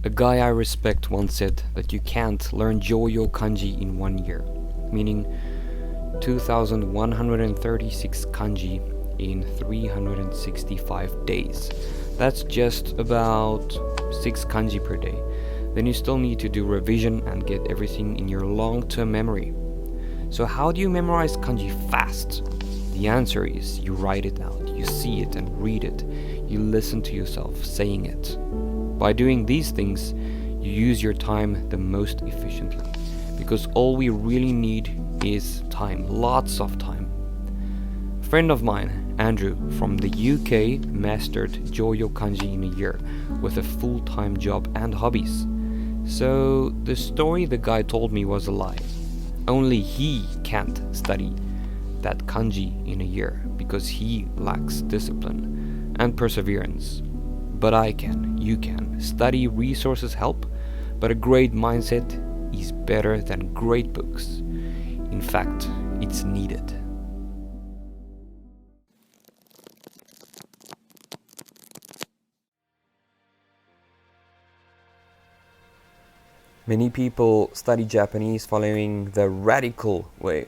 A guy I respect once said that you can't learn JOUYOU Kanji in 1 year, meaning 2136 kanji in 365 days. That's just about 6 kanji per day. Then you still need to do revision and get everything in your long-term memory. So how do you memorize kanji fast? The answer is you write it out, you see it and read it, you listen to yourself saying it. By doing these things, you use your time the most efficiently, because all we really need is time, lots of time. A friend of mine, Andrew, from the UK, mastered JOUYOU Kanji in a year with a full-time job and hobbies. So the story the guy told me was a lie. Only he can't study that kanji in a year because he lacks discipline and perseverance. But I can, you can. Study resources help, but a great mindset is better than great books. In fact, it's needed. Many people study Japanese following the radical way.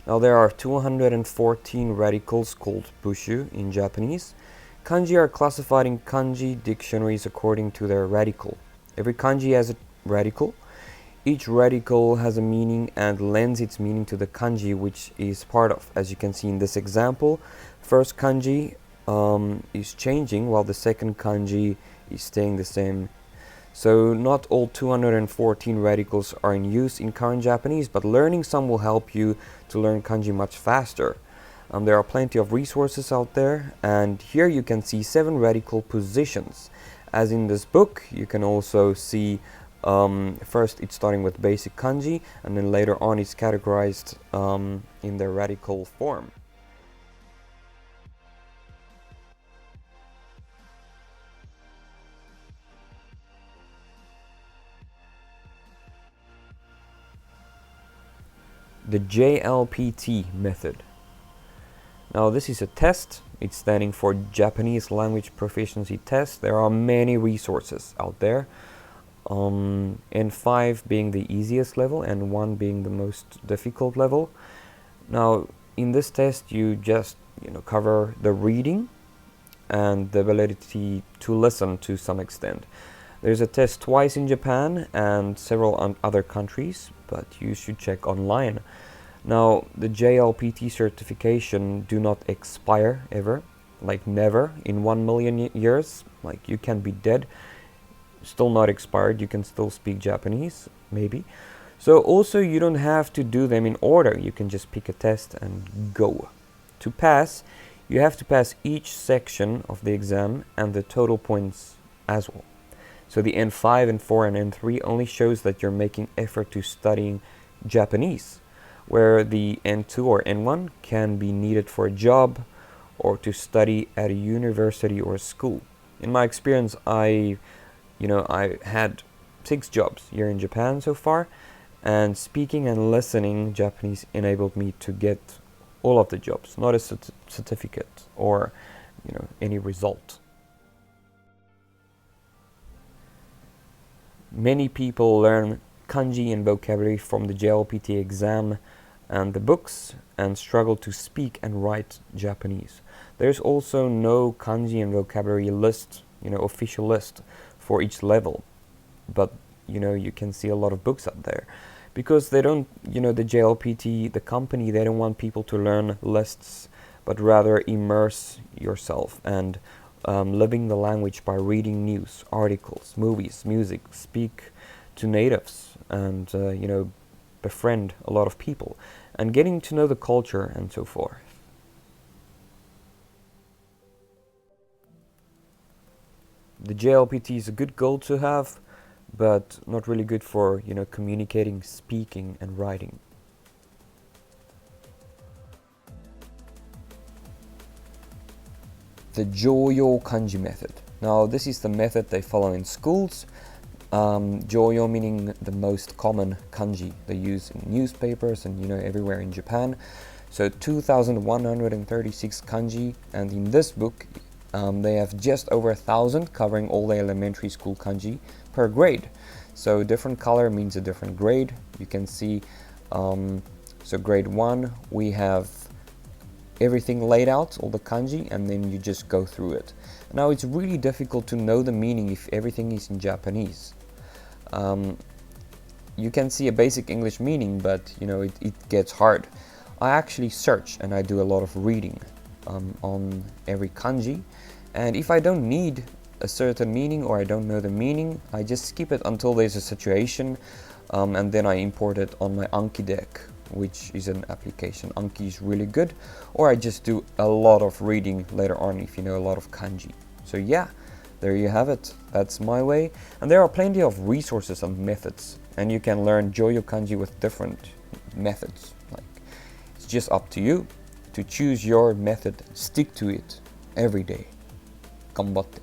Now there are 214 radicals called bushu in Japanese. Kanji are classified in kanji dictionaries according to their radical. Every kanji has a radical. Each radical has a meaning and lends its meaning to the kanji which is part of. As you can see in this example, first kanji is changing while the second kanji is staying the same. So not all 214 radicals are in use in current Japanese, but learning some will help you to learn kanji much faster. There are plenty of resources out there, and here you can see 7 radical positions. As in this book, you can also see first it's starting with basic kanji, and then later on it's categorized in their radical form. The JLPT Method. Now this is a test. It's standing for Japanese Language Proficiency Test. There are many resources out there, and 5 being the easiest level and 1 being the most difficult level. Now in this test you just cover the reading and the ability to listen to some extent. There's a test twice in Japan and several other countries, but you should check online. Now, the JLPT certification do not expire ever, like never, in 1 million years. Like you can be dead, still not expired, you can still speak Japanese, maybe. So also you don't have to do them in order, you can just pick a test and go. To pass, you have to pass each section of the exam and the total points as well. So the N5, N4 and N3 only shows that you're making effort to studying Japanese, where the N2 or N1 can be needed for a job or to study at a university or a school. In my experience, I had 6 jobs here in Japan so far, and speaking and listening Japanese enabled me to get all of the jobs, not a certificate or any result. Many people learn kanji and vocabulary from the JLPT exam and the books and struggle to speak and write Japanese. There's also no kanji and vocabulary list, official list for each level, but you can see a lot of books out there because they don't, the JLPT, the company, they don't want people to learn lists, but rather immerse yourself and living the language by reading news, articles, movies, music, speak to natives, and befriend a lot of people, and getting to know the culture and so forth. The JLPT is a good goal to have, but not really good for communicating, speaking, and writing. The JOUYOU Kanji method. Now this is the method they follow in schools. JOUYOU meaning the most common kanji they use in newspapers and everywhere in Japan. So 2136 kanji, and in this book They have just over 1,000 covering all the elementary school kanji per grade. So different color means a different grade. You can see, so grade 1 we have everything laid out, all the kanji, and then you just go through it. Now it's really difficult to know the meaning if everything is in Japanese. You can see a basic English meaning, but you know it gets hard. I actually search and I do a lot of reading on every kanji, and if I don't need a certain meaning or I don't know the meaning, I just skip it until there's a situation, and then I import it on my Anki deck, which is an application. Anki is really good, or I just do a lot of reading later on if you know a lot of kanji. So yeah, there you have it. That's my way, and there are plenty of resources and methods, and you can learn JOUYOU Kanji with different methods. Like, it's just up to you to choose your method, stick to it every day. 頑張って